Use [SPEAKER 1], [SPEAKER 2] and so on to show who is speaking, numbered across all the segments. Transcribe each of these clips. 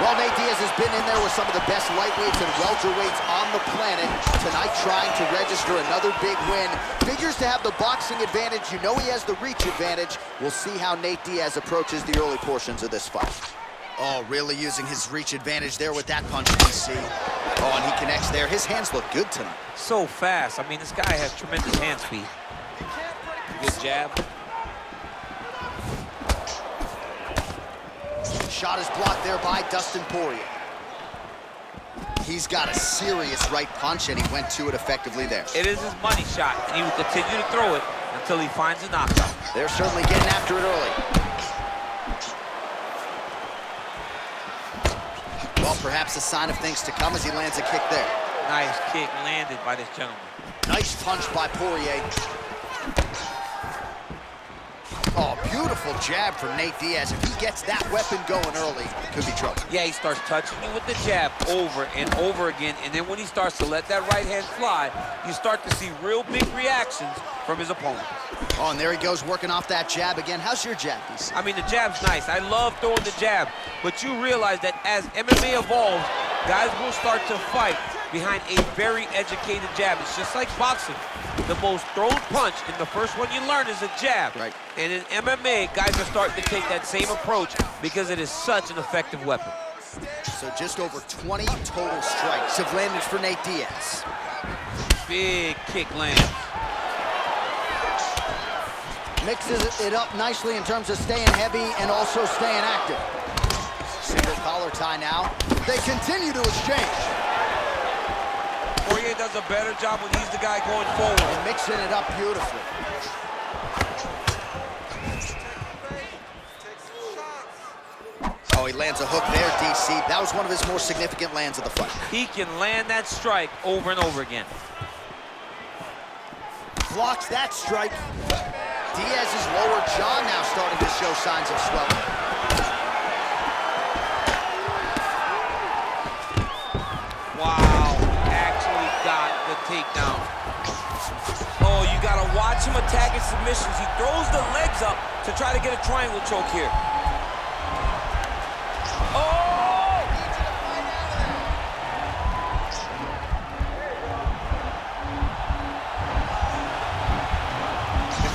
[SPEAKER 1] Well, Nate Diaz has been in there with some of the best lightweights and welterweights on the planet. Tonight trying to register another big win. Figures to have the boxing advantage. You know he has the reach advantage. We'll see how Nate Diaz approaches the early portions of this fight. Oh, really using his reach advantage there with that punch, DC. Oh, and he connects there. His hands look good tonight.
[SPEAKER 2] So fast. I mean, this guy has tremendous hand speed. Good jab.
[SPEAKER 1] Shot is blocked there by Dustin Poirier. He's got a serious right punch, and he went to it effectively there.
[SPEAKER 2] It is his money shot, and he will continue to throw it until he finds a knockout.
[SPEAKER 1] They're certainly getting after it early. Well, perhaps a sign of things to come as he lands a kick there.
[SPEAKER 2] Nice kick landed by this gentleman.
[SPEAKER 1] Nice punch by Poirier. Oh, beautiful jab from Nate Diaz. If he gets that weapon going early, could be trouble.
[SPEAKER 2] Yeah, he starts touching you with the jab over and over again, and then when he starts to let that right hand fly, you start to see real big reactions from his opponent.
[SPEAKER 1] Oh, and there he goes, working off that jab again. How's your jab, DC?
[SPEAKER 2] I mean, the jab's nice. I love throwing the jab, but you realize that as MMA evolves, guys will start to fight behind a very educated jab. It's just like boxing. The most thrown punch in the first one you learn is a jab.
[SPEAKER 1] Right.
[SPEAKER 2] And in MMA, guys are starting to take that same approach because it is such an effective weapon.
[SPEAKER 1] So just over 20 total strikes have landed for Nate Diaz.
[SPEAKER 2] Big kick lands.
[SPEAKER 1] Mixes it up nicely in terms of staying heavy and also staying active. Single collar tie now. They continue to exchange.
[SPEAKER 2] Porье does a better job when he's the guy going forward.
[SPEAKER 1] And mixing it up beautifully. Oh, he lands a hook there, DC. That was one of his more significant lands of the fight.
[SPEAKER 2] He can land that strike over and over again.
[SPEAKER 1] Blocks that strike. Diaz's lower jaw now starting to show signs of swelling.
[SPEAKER 2] Wow, actually got the takedown. Oh, you gotta watch him attacking submissions. He throws the legs up to try to get a triangle choke here. Oh!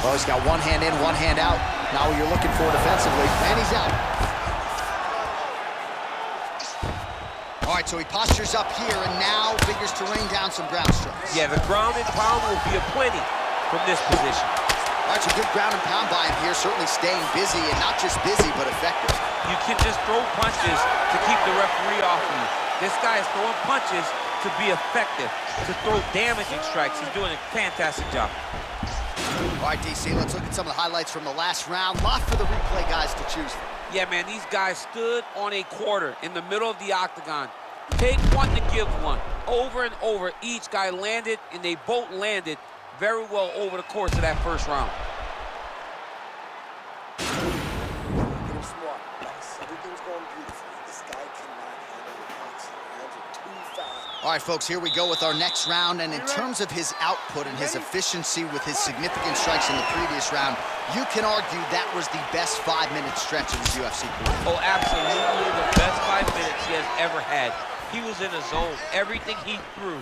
[SPEAKER 1] Oh, he's got one hand in, one hand out. Now you're looking for defensively, and he's out. All right, so he postures up here and now figures to rain down some ground strikes.
[SPEAKER 2] Yeah, the ground and pound will be aplenty from this position.
[SPEAKER 1] All right, so good ground and pound by him here, certainly staying busy, and not just busy, but effective.
[SPEAKER 2] You can just throw punches to keep the referee off of you. This guy is throwing punches to be effective, to throw damaging strikes. He's doing a fantastic job.
[SPEAKER 1] All right, DC, let's look at some of the highlights from the last round. Lot for the replay guys to choose from.
[SPEAKER 2] Yeah, man, these guys stood on a quarter in the middle of the octagon. Take one to give one. Over and over, each guy landed, and they both landed very well over the course of that first round.
[SPEAKER 1] All right, folks, here we go with our next round. And in terms of his output and his efficiency with his significant strikes in the previous round, you can argue that was the best 5-minute stretch of his UFC career.
[SPEAKER 2] Oh, absolutely the best 5 minutes he has ever had. He was in a zone. Everything he threw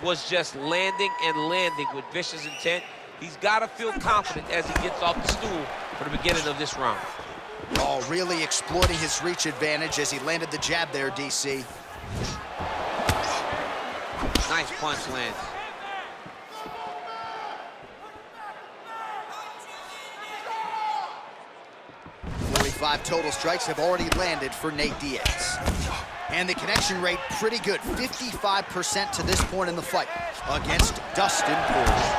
[SPEAKER 2] was just landing and landing with vicious intent. He's got to feel confident as he gets off the stool for the beginning of this round.
[SPEAKER 1] Oh, really exploiting his reach advantage as he landed the jab there, DC.
[SPEAKER 2] Nice punch lands.
[SPEAKER 1] Five total strikes have already landed for Nate Diaz. And the connection rate pretty good, 55% to this point in the fight against Dustin Poirier.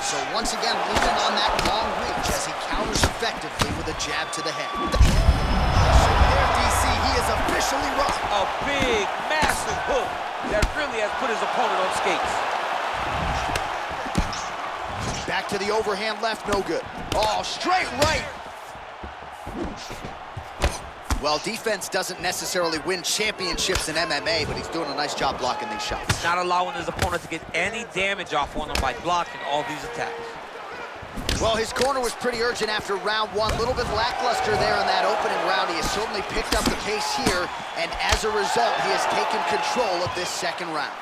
[SPEAKER 1] So once again, leaning on that long reach as he counters effectively with a jab to the head. So there, DC, he is officially rocked.
[SPEAKER 2] A big, massive hook that really has put his opponent on skates.
[SPEAKER 1] Back to the overhand left, no good. Oh, straight right. Well, defense doesn't necessarily win championships in MMA, but he's doing a nice job blocking these shots.
[SPEAKER 2] Not allowing his opponent to get any damage off on him by blocking all these attacks.
[SPEAKER 1] Well, his corner was pretty urgent after round one. A little bit lackluster there in that opening round. He has certainly picked up the pace here, and as a result, he has taken control of this second round.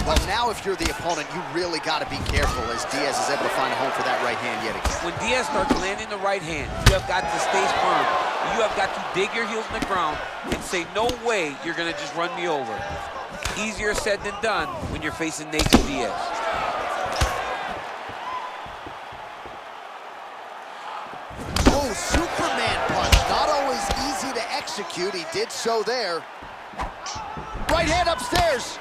[SPEAKER 1] Well, now if you're the opponent, you really got to be careful as Diaz is able to find a home for that right hand yet again.
[SPEAKER 2] When Diaz starts landing the right hand, you have got to stay firm. You have got to dig your heels in the ground and say, no way you're going to just run me over. Easier said than done when you're facing Nate and Diaz.
[SPEAKER 1] Oh, Superman punch. Not always easy to execute. He did so there. Right hand upstairs.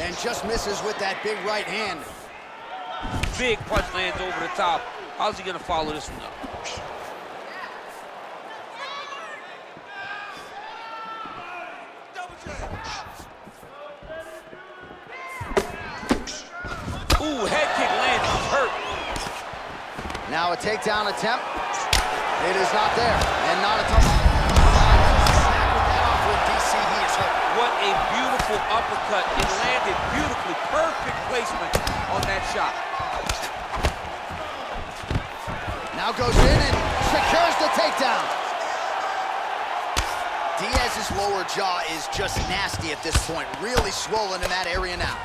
[SPEAKER 1] And just misses with that big right hand.
[SPEAKER 2] Big punch lands over the top. How's he going to follow this one up? Ooh, head kick lands. He's hurt.
[SPEAKER 1] Now a takedown attempt. It is not there. And not a tough. DC, he is hurt.
[SPEAKER 2] What a beautiful uppercut. It landed beautifully. Perfect placement on that shot.
[SPEAKER 1] Now goes in and secures the takedown. Diaz's lower jaw is just nasty at this point. Really swollen in that area now.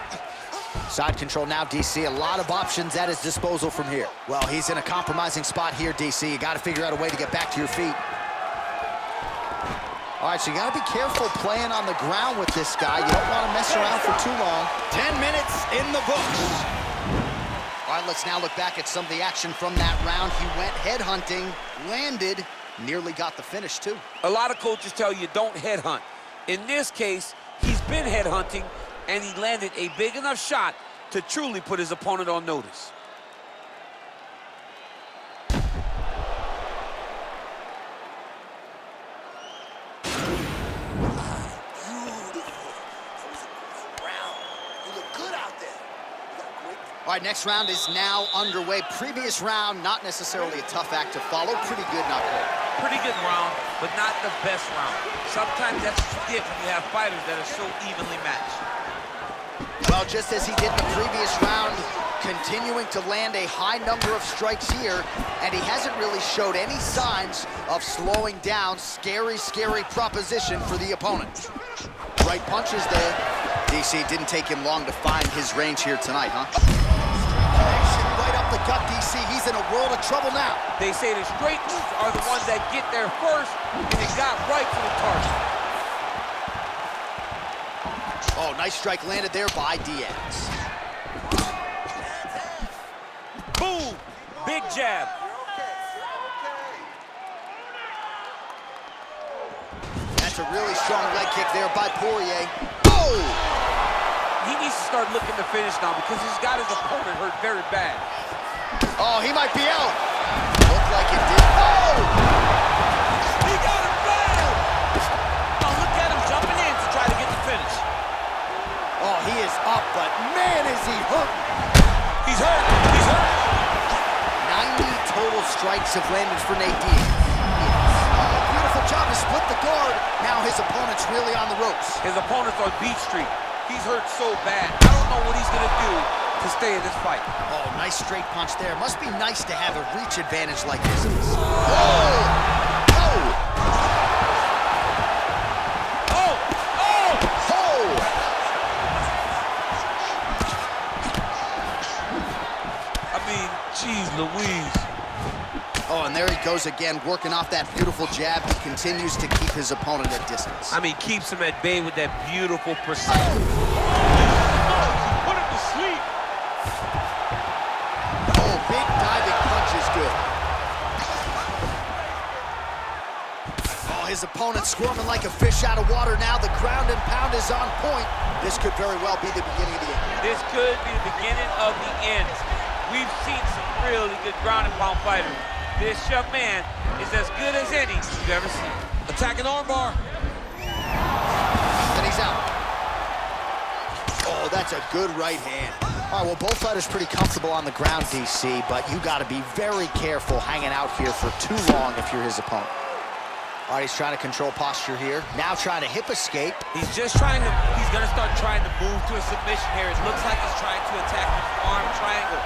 [SPEAKER 1] Side control now, DC. A lot of options at his disposal from here. Well, he's in a compromising spot here, DC. You got to figure out a way to get back to your feet. All right, so you got to be careful playing on the ground with this guy. You don't want to mess around for too long. 10 minutes in the books. All right, let's now look back at some of the action from that round. He went headhunting, landed, nearly got the finish, too.
[SPEAKER 2] A lot of coaches tell you don't headhunt. In this case, he's been headhunting, and he landed a big enough shot to truly put his opponent on notice.
[SPEAKER 1] All right, next round is now underway. Previous round, not necessarily a tough act to follow. Pretty good knockout.
[SPEAKER 2] Pretty good round, but not the best round. Sometimes that's what you get when you have fighters that are so evenly matched.
[SPEAKER 1] Well, just as he did in the previous round, continuing to land a high number of strikes here, and he hasn't really showed any signs of slowing down. Scary, scary proposition for the opponent. Right punches there. DC didn't take him long to find his range here tonight, huh? Connection right up the gut, DC. He's in a world of trouble now.
[SPEAKER 2] They say the straight moves are the ones that get there first, and it got right to the target.
[SPEAKER 1] Oh, nice strike landed there by Diaz.
[SPEAKER 2] Boom! Big jab.
[SPEAKER 1] That's a really strong leg kick there by Porье. Oh!
[SPEAKER 2] He needs to start looking to finish now because he's got his opponent hurt very bad.
[SPEAKER 1] Oh, he might be out. Looked like it did. Oh!
[SPEAKER 2] He got him bad! Now look at him jumping in to try to get the finish.
[SPEAKER 1] Oh, he is up, but man, is he hurt.
[SPEAKER 2] He's hurt. He's hurt.
[SPEAKER 1] 90 total strikes have landed for Nate Diaz. Beautiful job to split the guard. Now his opponent's really on the ropes.
[SPEAKER 2] His opponent's on beat street. He's hurt so bad. I don't know what he's going to do to stay in this fight.
[SPEAKER 1] Oh, nice straight punch there. Must be nice to have a reach advantage like this. Oh! Oh!
[SPEAKER 2] Oh! Oh!
[SPEAKER 1] Oh!
[SPEAKER 2] I mean, geez Louise.
[SPEAKER 1] Oh, and there he goes again, working off that beautiful jab. He continues to keep his opponent at distance.
[SPEAKER 2] I mean, keeps him at bay with that beautiful precision. Put him to sleep.
[SPEAKER 1] Oh, big diving punch is good. Oh, his opponent squirming like a fish out of water now. The ground and pound is on point. This could very well be the beginning of the end.
[SPEAKER 2] This could be the beginning of the end. We've seen some really good ground and pound fighters. This young man is as good as any you've ever seen. Attacking armbar.
[SPEAKER 1] And he's out. Oh, that's a good right hand. All right, well, both fighters pretty comfortable on the ground, DC, but you got to be very careful hanging out here for too long if you're his opponent. All right, he's trying to control posture here. Now trying to hip escape.
[SPEAKER 2] He's just trying to, he's going to start trying to move to a submission here. It looks like he's trying to attack the arm triangle.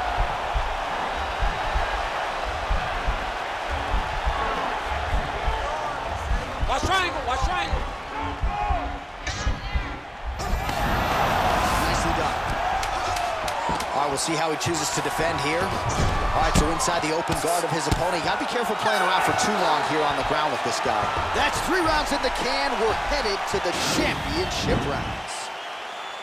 [SPEAKER 2] Watch triangle, watch triangle.
[SPEAKER 1] Nicely done. All right, we'll see how he chooses to defend here. All right, so inside the open guard of his opponent. You gotta be careful playing around for too long here on the ground with this guy. That's 3 rounds in the can. We're headed to the championship rounds.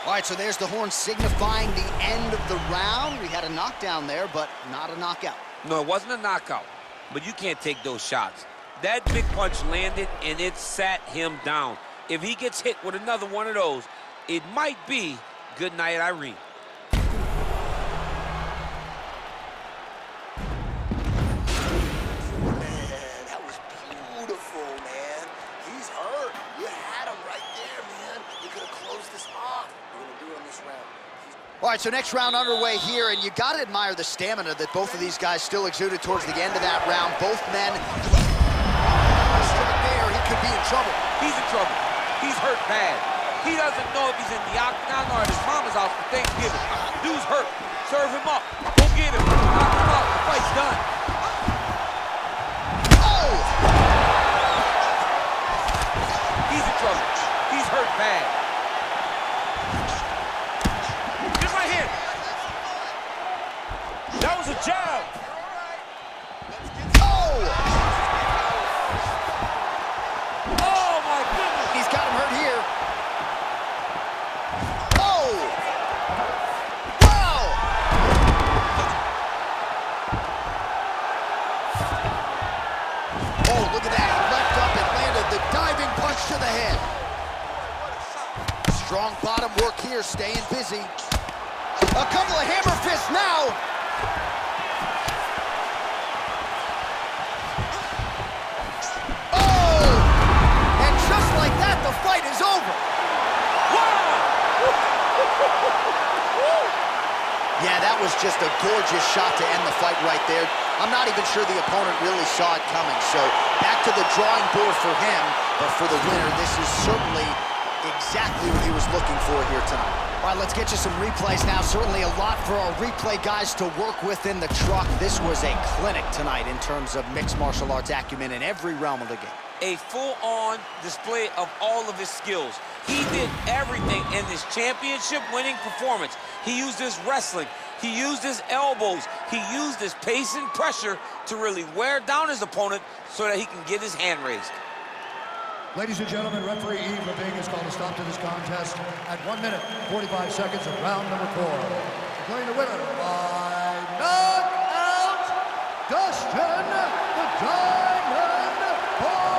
[SPEAKER 1] All right, so there's the horn signifying the end of the round. We had a knockdown there, but not a knockout.
[SPEAKER 2] No, it wasn't a knockout, but you can't take those shots. That big punch landed, and it sat him down. If he gets hit with another one of those, it might be good night, Irene.
[SPEAKER 3] Man, that was beautiful, man. He's hurt. You had him right there, man. You could have closed this off. You're going to do it on this round.
[SPEAKER 1] All right, so next round underway here, and you got to admire the stamina that both of these guys still exuded towards the end of that round. Both men... there, he could be in trouble.
[SPEAKER 2] He's in trouble. He's hurt bad. He doesn't know if he's in the octagon or at his mama's house for Thanksgiving. Dude's hurt. Serve him up. Go get him. Knock him out. The fight's done.
[SPEAKER 1] Oh!
[SPEAKER 2] He's in trouble. He's hurt bad. Just right here. That was a jab.
[SPEAKER 1] To the head. Strong bottom work here, staying busy. A couple of hammer fists now. Oh! And just like that, the fight is over. Yeah, that was just a gorgeous shot to end the fight right there. I'm not even sure the opponent really saw it coming. So back to the drawing board for him. But for the winner, this is certainly exactly what he was looking for here tonight. All right, let's get you some replays now. Certainly a lot for our replay guys to work with in the truck. This was a clinic tonight in terms of mixed martial arts acumen in every realm of the game.
[SPEAKER 2] A full-on display of all of his skills. He did everything in this championship-winning performance. He used his wrestling. He used his elbows. He used his pace and pressure to really wear down his opponent so that he can get his hand raised.
[SPEAKER 4] Ladies and gentlemen, referee Yves Levine has called a stop to this contest at 1 minute, 45 seconds of round number 4. Declaring the winner by knockout, Dustin the Diamond Portier.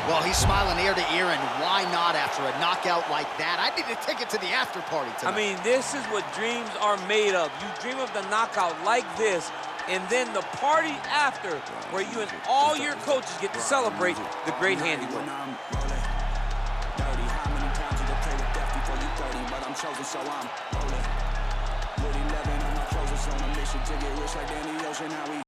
[SPEAKER 1] Well, he's smiling ear to ear, and why not after a knockout like that? I need to take it to the after party tonight.
[SPEAKER 2] I mean, this is what dreams are made of. You dream of the knockout like this, and then the party after, where you and all your coaches get to celebrate the great handiwork.